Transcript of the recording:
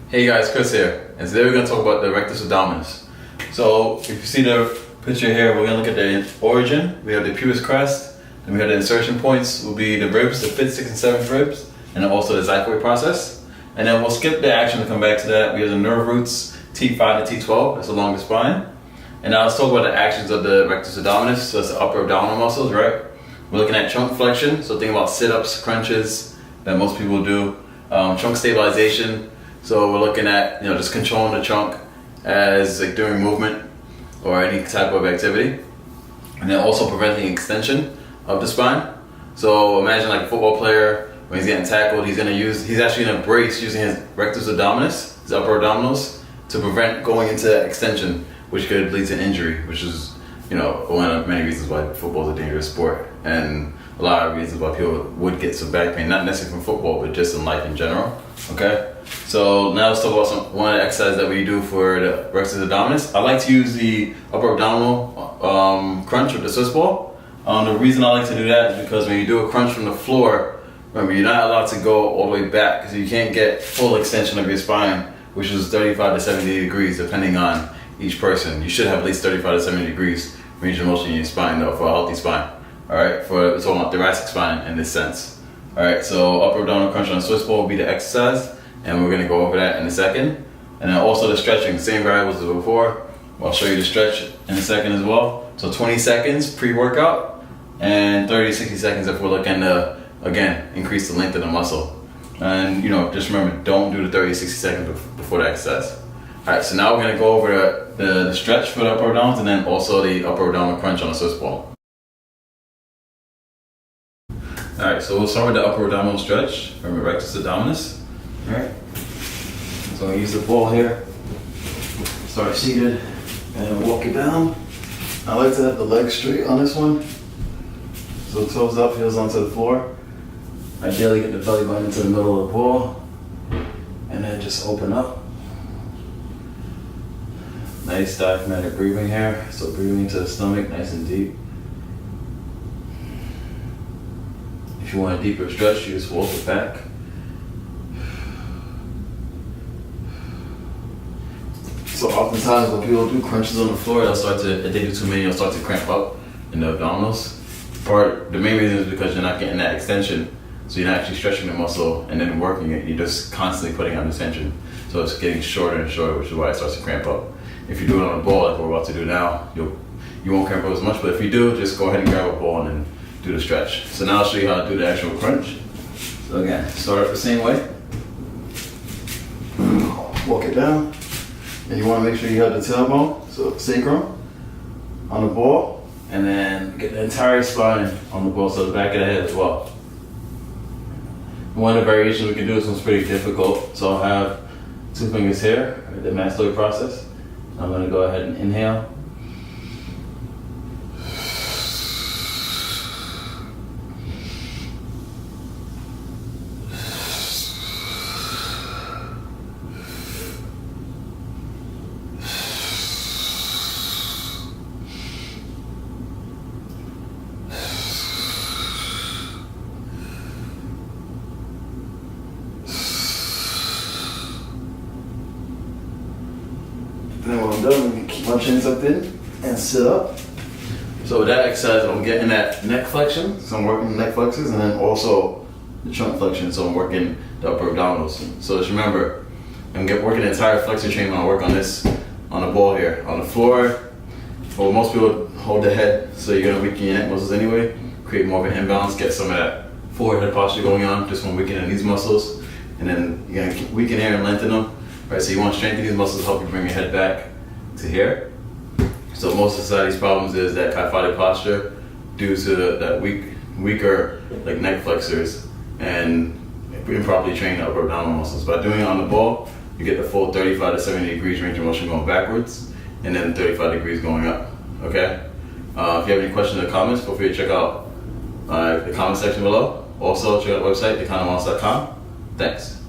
Hey guys, Chris here, and today we're going to talk about the rectus abdominis. So, if you see the picture here, we're going to look at the origin. We have the pubis crest, then we have the insertion points, will be the ribs, the 5th, 6th, and 7th ribs, and then also the xiphoid process. And then we'll skip the action and come back to that. We have the nerve roots, T5 to T12, that's along the spine. And now let's talk about the actions of the rectus abdominis, so it's the upper abdominal muscles, right? We're looking at trunk flexion, so think about sit-ups, crunches that most people do. Trunk stabilization, so we're looking at just controlling the trunk as like during movement or any type of activity. And then also preventing extension of the spine. So imagine like a football player, when he's getting tackled, he's actually gonna brace using his rectus abdominis, his upper abdominals, to prevent going into extension, which could lead to injury, which is one of many reasons why football is a dangerous sport, and a lot of reasons why people would get some back pain, not necessarily from football, but just in life in general. Okay, so now let's talk about one of the exercises that we do for the rectus abdominis. I like to use the upper abdominal crunch with the Swiss ball. The reason I like to do that is because when you do a crunch from the floor, remember you're not allowed to go all the way back because you can't get full extension of your spine, which is 35 to 70 degrees depending on each person. You should have at least 35 to 70 degrees range of motion in your spine though for a healthy spine. Alright, we're talking about thoracic spine in this sense. Alright, so upper abdominal crunch on a Swiss ball will be the exercise, and we're going to go over that in a second. And then also the stretching, same variables as before. I'll show you the stretch in a second as well. So 20 seconds pre-workout, and 30 to 60 seconds if we're looking to, again, increase the length of the muscle. And just remember, don't do the 30 to 60 seconds before the exercise. Alright, so now we're going to go over the stretch for the upper abdominals, and then also the upper abdominal crunch on a Swiss ball. Alright, so we'll start with the upper abdominal stretch from the rectus abdominis. Alright, so I'll use the ball here, start seated, and walk it down. I like to have the legs straight on this one, so toes up, heels onto the floor. Ideally get the belly button into the middle of the ball, and then just open up. Nice diaphragmatic breathing here, so breathing into the stomach nice and deep. If you want a deeper stretch, you just walk it back. So oftentimes when people do crunches on the floor, if they do too many, they'll start to cramp up in the abdominals. The main reason is because you're not getting that extension, so you're not actually stretching the muscle and then working it, you're just constantly putting on the tension. So it's getting shorter and shorter, which is why it starts to cramp up. If you do it on a ball like we're about to do now, you won't cramp up as much, but if you do, just go ahead and grab a ball and then do the stretch. So now I'll show you how to do the actual crunch. So again, start it the same way. Walk it down. And you want to make sure you have the tailbone, so sacrum, on the ball, and then get the entire spine on the ball, so the back of the head as well. One of the variations we can do, this one's pretty difficult, so I'll have 2 fingers here, the mastoid process. I'm going to go ahead and inhale. And then when I'm done, we can keep my chin tucked in and sit up. So with that exercise, I'm getting that neck flexion, so I'm working the neck flexors, and then also the trunk flexion, so I'm working the upper abdominals. So just remember, I'm working the entire flexor chain when I work on this, on the ball here. On the floor, well, most people hold the head, so you're gonna weaken your neck muscles anyway, create more of an imbalance, get some of that forward head posture going on, just from weakening these muscles, and then you're gonna weaken here and lengthen them. Right, so you want to strengthen these muscles to help you bring your head back to here. So most of society's problems is that kyphotic posture due to that weaker like neck flexors and improperly trained upper abdominal muscles. By doing it on the ball, you get the full 35 to 70 degrees range of motion going backwards, and then 35 degrees going up. Okay. If you have any questions or comments, feel free to check out the comment section below. Also, check out the website, dekhana.com. Thanks.